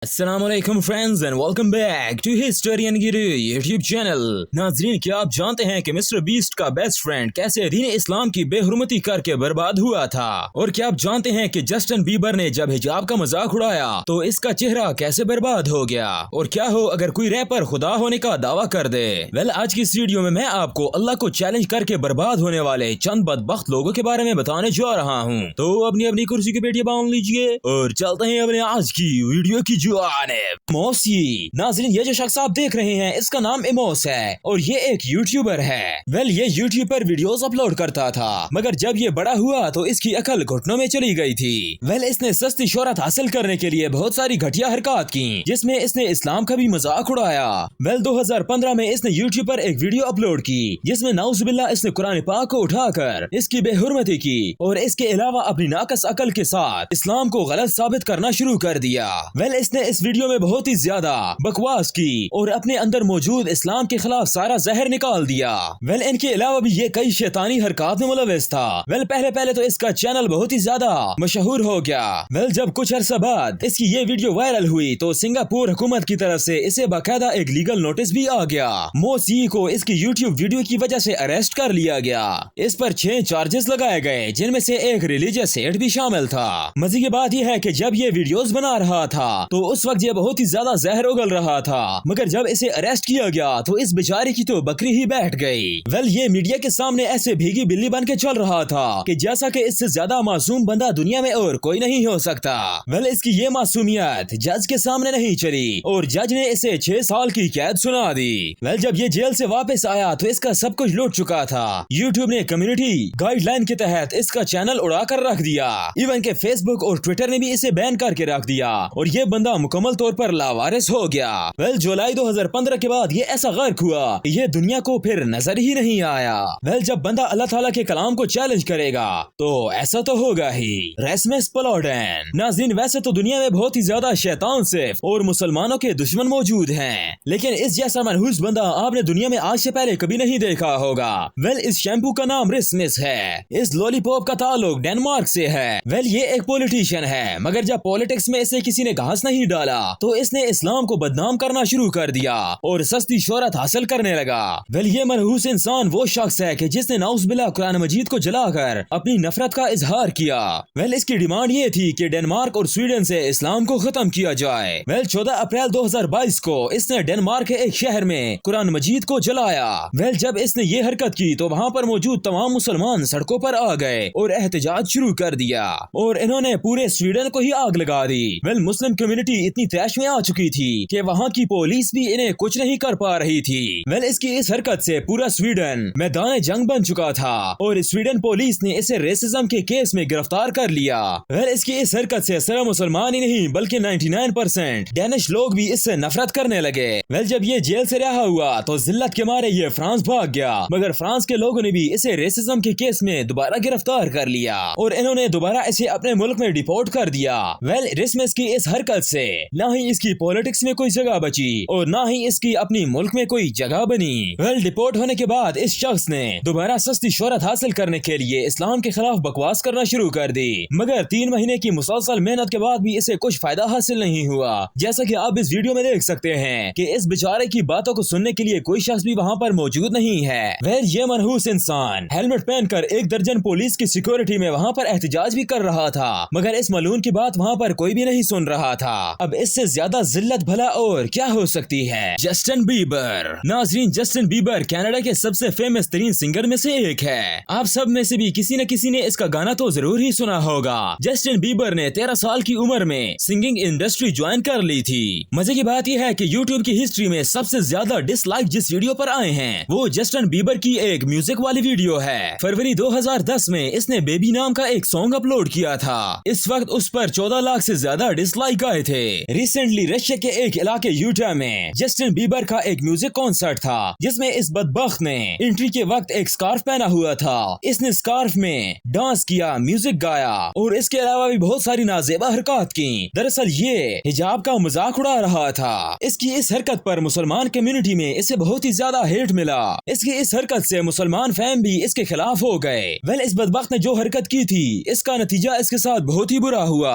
السلام علیکم friends and welcome back to history and guru YouTube channel. ناظرین، کیا آپ جانتے ہیں کہ مسٹر بیسٹ کا بیسٹ فرینڈ کیسے دین اسلام کی بے حرمتی کر کے برباد ہوا تھا؟ اور کیا آپ جانتے ہیں کہ جسٹن بیبر نے جب حجاب کا مذاق اڑایا تو اس کا چہرہ کیسے برباد ہو گیا؟ اور کیا ہو اگر کوئی ریپر خدا ہونے کا دعویٰ کر دے؟ آج کی اس ویڈیو میں آپ کو اللہ کو چیلنج کر کے برباد ہونے والے چند بدبخت لوگوں کے بارے میں بتانے جا رہا ہوں، تو اپنی کرسی کی پیٹیاں باندھ لیجئے اور چلتے ہیں اپنے آج کی ویڈیو کی موسی۔ ناظرین، یہ جو شخص آپ دیکھ رہے ہیں اس کا نام ایموس ہے اور یہ ایک یوٹیوبر ہے۔ یہ یوٹیوب پر ویڈیوز اپلوڈ کرتا تھا، مگر جب یہ بڑا ہوا تو اس کی عقل گھٹنوں میں چلی گئی تھی۔ اس نے سستی شہرت حاصل کرنے کے لیے بہت ساری گھٹیا حرکات کی، جس میں اس نے اسلام کا بھی مذاق اڑایا۔ 2015 میں اس نے یوٹیوب پر ایک ویڈیو اپلوڈ کی جس میں نعوذ باللہ اس نے قرآن پاک کو اٹھا کر اس کی بے حرمتی کی اور اس کے علاوہ اپنی ناقص عقل کے ساتھ اسلام کو غلط ثابت کرنا شروع کر دیا۔ اس نے اس ویڈیو میں بہت ہی زیادہ بکواس کی اور اپنے اندر موجود اسلام کے خلاف سارا زہر نکال دیا۔ ان کے علاوہ بھی یہ کئی شیطانی حرکات میں ملوث تھا۔ پہلے تو اس کا چینل بہت ہی زیادہ مشہور ہو گیا۔ جب کچھ عرصہ بعد اس کی یہ ویڈیو وائرل ہوئی تو سنگاپور حکومت کی طرف سے اسے باقاعدہ ایک لیگل نوٹس بھی آ گیا۔ موسی کو اس کی یوٹیوب ویڈیو کی وجہ سے اریسٹ کر لیا گیا۔ اس پر 6 چارجز لگائے گئے، جن میں سے ایک ریلیجیس ہیٹ بھی شامل تھا۔ مزے کی بات یہ ہے کہ جب یہ ویڈیوز بنا رہا تھا تو اس وقت یہ بہت ہی زیادہ زہر اگل رہا تھا، مگر جب اسے اریسٹ کیا گیا تو اس بیچارے کی تو بکری ہی بیٹھ گئی۔ یہ میڈیا کے سامنے ایسے بھیگی بلی بن کے چل رہا تھا کہ جیسا کہ اس سے زیادہ معصوم بندہ دنیا میں اور کوئی نہیں ہو سکتا۔ اس کی یہ معصومیت جج کے سامنے نہیں چلی اور جج نے اسے 6 سال کی قید سنا دی۔ جب یہ جیل سے واپس آیا تو اس کا سب کچھ لوٹ چکا تھا۔ یوٹیوب نے کمیونٹی گائیڈ لائن کے تحت اس کا چینل اڑا کر رکھ دیا، ایون کہ فیس بک اور ٹویٹر نے بھی اسے بین کر کے رکھ دیا اور یہ بندہ مکمل طور پر لاوارث ہو گیا۔ جولائی 2015 کے بعد یہ ایسا غرق ہوا کہ یہ دنیا کو پھر نظر ہی نہیں آیا۔ جب بندہ اللہ تعالیٰ کے کلام کو چیلنج کرے گا تو ایسا تو ہوگا ہی۔ ریسمس پلوڈن۔ ناظرین، ویسے تو دنیا میں بہت ہی زیادہ شیطان صرف اور مسلمانوں کے دشمن موجود ہیں، لیکن اس جیسا منحوس بندہ آپ نے دنیا میں آج سے پہلے کبھی نہیں دیکھا ہوگا۔ اس شیمپو کا نام ریسمس ہے۔ اس لولی پاپ کا تعلق ڈنمارک سے ہے۔ یہ ایک پولیٹیشین ہے، مگر جب پولیٹکس میں اسے کسی نے گھاس نہیں ڈالا تو اس نے اسلام کو بدنام کرنا شروع کر دیا اور سستی شہرت حاصل کرنے لگا۔ یہ منحوس انسان وہ شخص ہے کہ جس نے نعوذ باللہ قرآن مجید کو جلا کر اپنی نفرت کا اظہار کیا۔ اس کی ڈیمانڈ یہ تھی کہ ڈنمارک اور سویڈن سے اسلام کو ختم کیا جائے۔ 14 اپریل 2022 کو اس نے ڈنمارک کے ایک شہر میں قرآن مجید کو جلایا۔ جب اس نے یہ حرکت کی تو وہاں پر موجود تمام مسلمان سڑکوں پر آ گئے اور احتجاج شروع کر دیا اور انہوں نے پورے سویڈن کو ہی آگ لگا دی۔ مسلم کمیونٹی اتنی تیش میں آ چکی تھی کہ وہاں کی پولیس بھی انہیں کچھ نہیں کر پا رہی تھی۔ اس کی اس حرکت سے پورا سویڈن میدان جنگ بن چکا تھا اور سویڈن پولیس نے اسے ریسزم کے کیس میں گرفتار کر لیا۔ اس کی اس حرکت سے صرف مسلمان ہی نہیں بلکہ 99% ڈینش لوگ بھی اس سے نفرت کرنے لگے۔ جب یہ جیل سے رہا ہوا تو ذلت کے مارے یہ فرانس بھاگ گیا، مگر فرانس کے لوگوں نے بھی اسے ریسزم کے کیس میں دوبارہ گرفتار کر لیا اور انہوں نے دوبارہ اسے اپنے ملک میں ڈیپورٹ کر دیا۔ ریسمس کی اس حرکت سے نہ ہی اس کی پولیٹکس میں کوئی جگہ بچی اور نہ ہی اس کی اپنی ملک میں کوئی جگہ بنی۔ ڈیپورٹ ہونے کے بعد اس شخص نے دوبارہ سستی شہرت حاصل کرنے کے لیے اسلام کے خلاف بکواس کرنا شروع کر دی، مگر 3 مہینے کی مسلسل محنت کے بعد بھی اسے کچھ فائدہ حاصل نہیں ہوا۔ جیسا کہ آپ اس ویڈیو میں دیکھ سکتے ہیں کہ اس بیچارے کی باتوں کو سننے کے لیے کوئی شخص بھی وہاں پر موجود نہیں ہے۔ یہ منحوس انسان ہیلمٹ پہن کر 1 درجن پولیس کی سیکورٹی میں وہاں پر احتجاج بھی کر رہا تھا، مگر اس ملعون کی بات وہاں پر کوئی بھی نہیں سن رہا تھا۔ اب اس سے زیادہ ذلت بھلا اور کیا ہو سکتی ہے؟ Justin Bieber. ناظرین، جسٹن بیبر کینیڈا کے سب سے فیمس ترین سنگر میں سے ایک ہے۔ آپ سب میں سے بھی کسی نہ کسی نے اس کا گانا تو ضرور ہی سنا ہوگا۔ جسٹن بیبر نے 13 سال کی عمر میں سنگنگ انڈسٹری جوائن کر لی تھی۔ مزے کی بات یہ ہے کہ یوٹیوب کی ہسٹری میں سب سے زیادہ ڈس لائک جس ویڈیو پر آئے ہیں وہ جسٹن بیبر کی ایک میوزک والی ویڈیو ہے۔ فروری 2010 میں اس نے بیبی نام کا ایک سانگ اپلوڈ کیا تھا۔ اس وقت اس پر 14 لاکھ سے زیادہ ڈس لائک آئے تھے۔ ریسنٹلی رشیا کے ایک علاقے یوٹا میں جسٹن بیبر کا ایک میوزک کانسرٹ تھا جس میں اس بدبخت نے انٹری کے وقت ایک سکارف پہنا ہوا تھا۔ اس نے سکارف میں ڈانس کیا، میوزک گایا اور اس کے علاوہ بھی بہت ساری نازیبا حرکات کی۔ دراصل یہ حجاب کا مذاق اڑا رہا تھا۔ اس کی اس حرکت پر مسلمان کمیونٹی میں اسے بہت ہی زیادہ ہیٹ ملا۔ اس کی اس حرکت سے مسلمان فین بھی اس کے خلاف ہو گئے۔ اس بدبخت نے جو حرکت کی تھی اس کا نتیجہ اس کے ساتھ بہت ہی برا ہوا۔